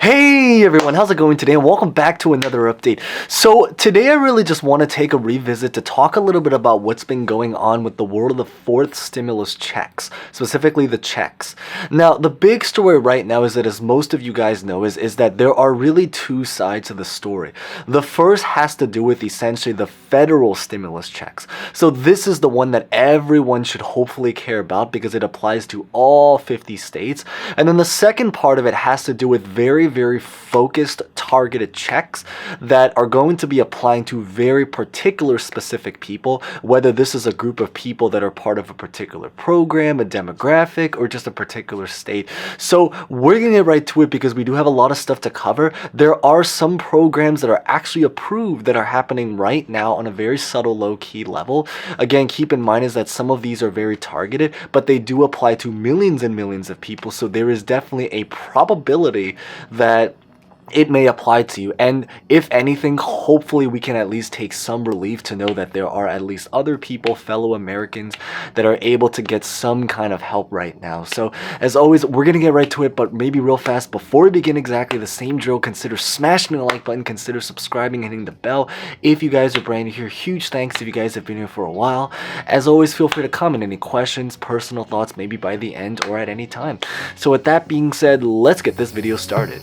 Hey everyone, how's it going today? And welcome back to another update. So today I really just want to take a revisit to talk a little bit about what's been going on with the world of the fourth stimulus checks, specifically the checks. Now, the big story right now is that, as most of you guys know, is that there are really two sides to the story. The first has to do with essentially the federal stimulus checks. So this is the one that everyone should hopefully care about because it applies to all 50 states. And then the second part of it has to do with very focused, targeted checks that are going to be applying to very particular specific people, whether this is a group of people that are part of a particular program, a demographic, or just a particular state. So we're going to get right to it because we do have a lot of stuff to cover. There are some programs that are actually approved that are happening right now on a very subtle, low-key level. Again, keep in mind is that some of these are very targeted, but they do apply to millions and millions of people, so there is definitely a probability that it may apply to you. And if anything, hopefully we can at least take some relief to know that there are at least other people, fellow Americans, that are able to get some kind of help right now. So as always, we're gonna get right to it, but maybe real fast before we begin, exactly the same drill. Consider smashing the like button, consider subscribing and hitting the bell if you guys are brand new here. Huge thanks if you guys have been here for a while. As always, feel free to comment any questions, personal thoughts, maybe by the end or at any time. So with that being said, let's get this video started.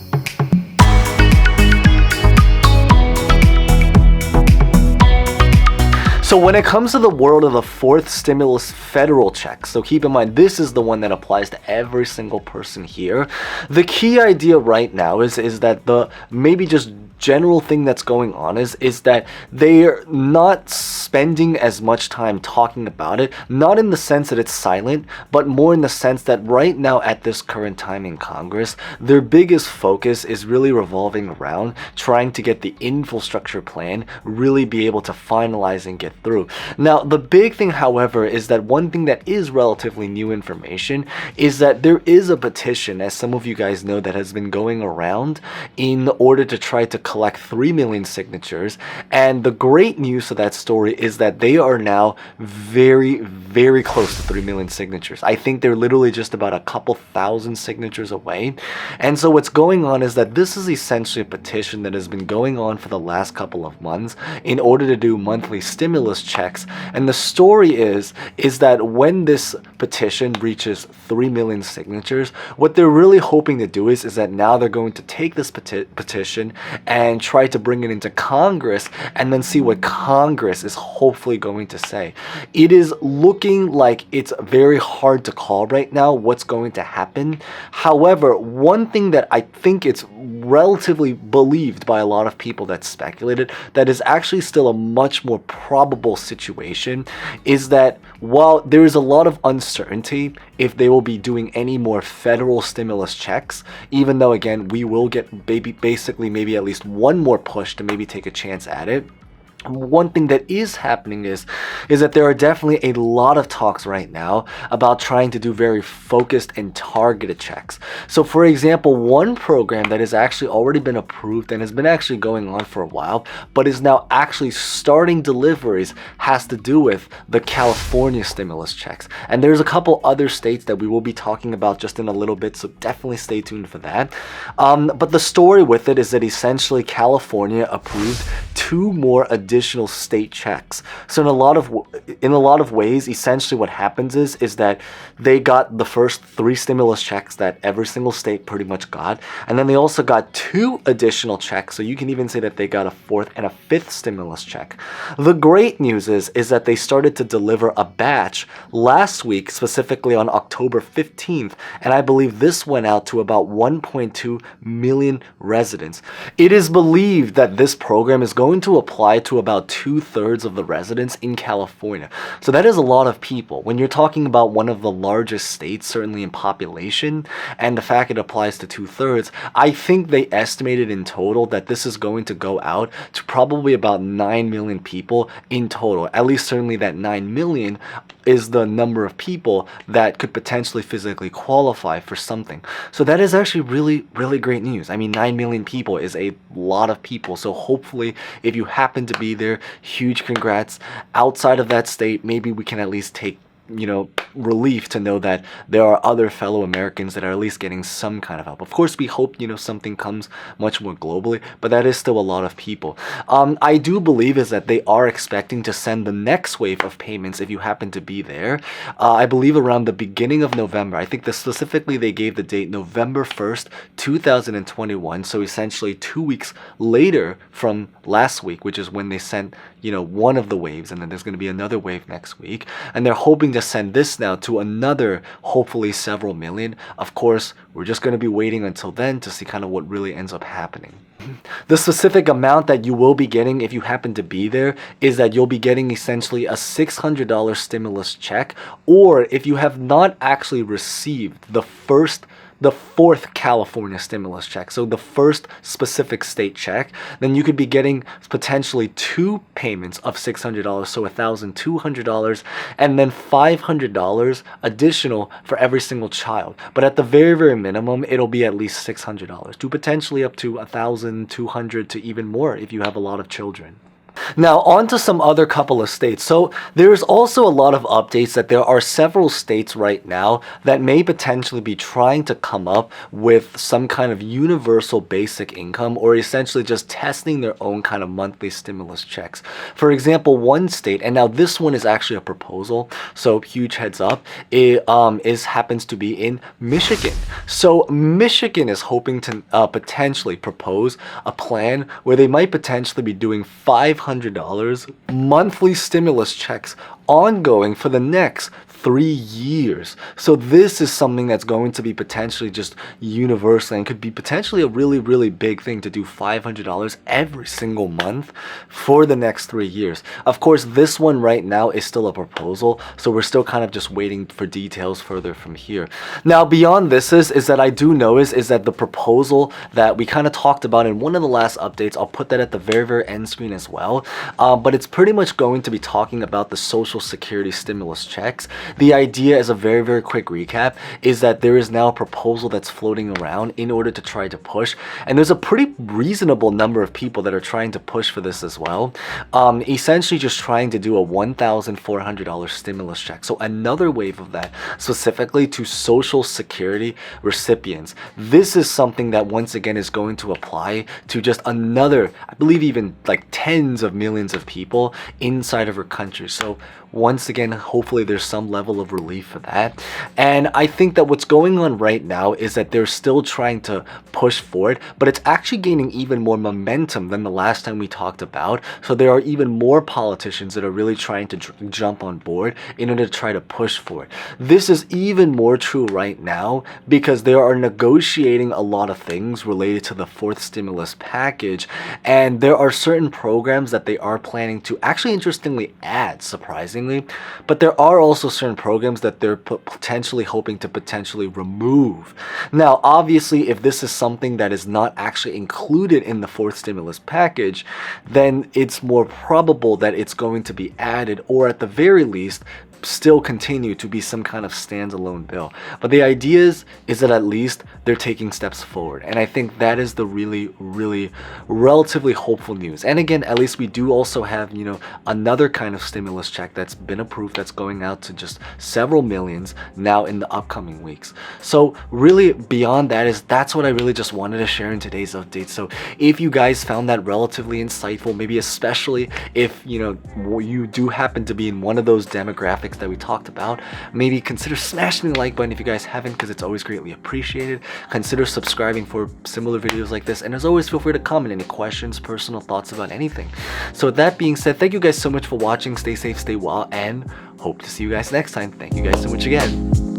So when it comes to the world of the fourth stimulus federal check, so keep in mind this is the one that applies to every single person here. The key idea right now is that the maybe just general thing that's going on is that they're not spending as much time talking about it, not in the sense that it's silent, but more in the sense that right now at this current time in Congress, their biggest focus is really revolving around trying to get the infrastructure plan really be able to finalize and get through. Now, the big thing, however, is that one thing that is relatively new information is that there is a petition, as some of you guys know, that has been going around in order to try to collect 3 million signatures. And the great news to that story is that they are now very close to 3 million signatures. I think they're literally just about a couple thousand signatures away. And so what's going on is that this is essentially a petition that has been going on for the last couple of months in order to do monthly stimulus checks. And the story is that when this petition reaches 3 million signatures, what they're really hoping to do is that now they're going to take this petition and try to bring it into Congress and then see what Congress is hopefully going to say. It is looking like it's very hard to call right now what's going to happen. However, one thing that I think it's relatively believed by a lot of people that speculated that is actually still a much more probable situation is that while there is a lot of uncertainty if they will be doing any more federal stimulus checks, even though again we will get basically maybe at least one more push to maybe take a chance at it. One thing that is happening is that there are definitely a lot of talks right now about trying to do very focused and targeted checks. So for example, one program that has actually already been approved and has been actually going on for a while, but is now actually starting deliveries, has to do with the California stimulus checks. And there's a couple other states that we will be talking about just in a little bit, so definitely stay tuned for that. But the story with it is that essentially California approved 2 more additional state checks. So in a lot of ways, essentially what happens is that they got the first 3 stimulus checks that every single state pretty much got, and then they also got 2 additional checks. So you can even say that they got a 4th and a 5th stimulus check. The great news is that they started to deliver a batch last week, specifically on October 15th, and I believe this went out to about 1.2 million residents. It is believed that this program is going to apply to about 2/3 of the residents in California. So that is a lot of people. When you're talking about one of the largest states, certainly in population, and the fact it applies to 2/3, I think they estimated in total that this is going to go out to probably about 9 million people in total. At least certainly that 9 million is the number of people that could potentially physically qualify for something. So that is actually really great news. I mean, 9 million people is a lot of people. So hopefully if you happen to be there, huge congrats. Outside of that state, maybe we can at least take relief to know that there are other fellow Americans that are at least getting some kind of help. Of course, we hope, something comes much more globally, but that is still a lot of people. I do believe is that they are expecting to send the next wave of payments if you happen to be there. I believe around the beginning of November. I think specifically they gave the date November 1st, 2021. So essentially 2 weeks later from last week, which is when they sent, one of the waves, and then there's going to be another wave next week. And they're hoping to send this now to another, hopefully several million. Of course, we're just going to be waiting until then to see kind of what really ends up happening. The specific amount that you will be getting if you happen to be there is that you'll be getting essentially a $600 stimulus check, or if you have not actually received the fourth California stimulus check, so the first specific state check, then you could be getting potentially 2 payments of $600, so $1,200, and then $500 additional for every single child. But at the very, very minimum, it'll be at least $600 to potentially up to $1,200 to even more if you have a lot of children. Now, on to some other couple of states. So there's also a lot of updates that there are several states right now that may potentially be trying to come up with some kind of universal basic income, or essentially just testing their own kind of monthly stimulus checks. For example, one state, and now this one is actually a proposal, so huge heads up, it happens to be in Michigan. So Michigan is hoping to potentially propose a plan where they might potentially be doing $500 monthly stimulus checks ongoing for the next 3 years. So this is something that's going to be potentially just universal and could be potentially a really, really big thing to do $500 every single month for the next 3 years. Of course, this one right now is still a proposal, so we're still kind of just waiting for details further from here. Now, beyond this is that I do know is that the proposal that we kind of talked about in one of the last updates, I'll put that at the very, very end screen as well, but it's pretty much going to be talking about the Social Security stimulus checks. The idea, as a very, very quick recap, is that there is now a proposal that's floating around in order to try to push, and there's a pretty reasonable number of people that are trying to push for this as well. Essentially just trying to do a $1,400 stimulus check. So another wave of that specifically to Social Security recipients. This is something that once again is going to apply to just another, I believe even like tens of millions of people inside of our country. So once again, hopefully there's some level of relief for that. And I think that what's going on right now is that they're still trying to push forward, but it's actually gaining even more momentum than the last time we talked about. So there are even more politicians that are really trying to jump on board in order to try to push for it. This is even more true right now because they are negotiating a lot of things related to the fourth stimulus package, and there are certain programs that they are planning to actually interestingly add, surprisingly. But there are also certain programs that they're potentially hoping to potentially remove. Now, obviously, if this is something that is not actually included in the fourth stimulus package, then it's more probable that it's going to be added, or at the very least, still continue to be some kind of standalone bill. But the idea is that at least they're taking steps forward, and I think that is the really, really relatively hopeful news. And again, at least we do also have, another kind of stimulus check that's been approved that's going out to just several millions now in the upcoming weeks. So really beyond that that's what I really just wanted to share in today's update. So if you guys found that relatively insightful, maybe especially if you do happen to be in one of those demographics that we talked about, maybe consider smashing the like button if you guys haven't, because it's always greatly appreciated. Consider subscribing for similar videos like this, and as always, feel free to comment any questions, personal thoughts about anything. So with that being said, thank you guys so much for watching. Stay safe, stay well, and hope to see you guys next time. Thank you guys so much again.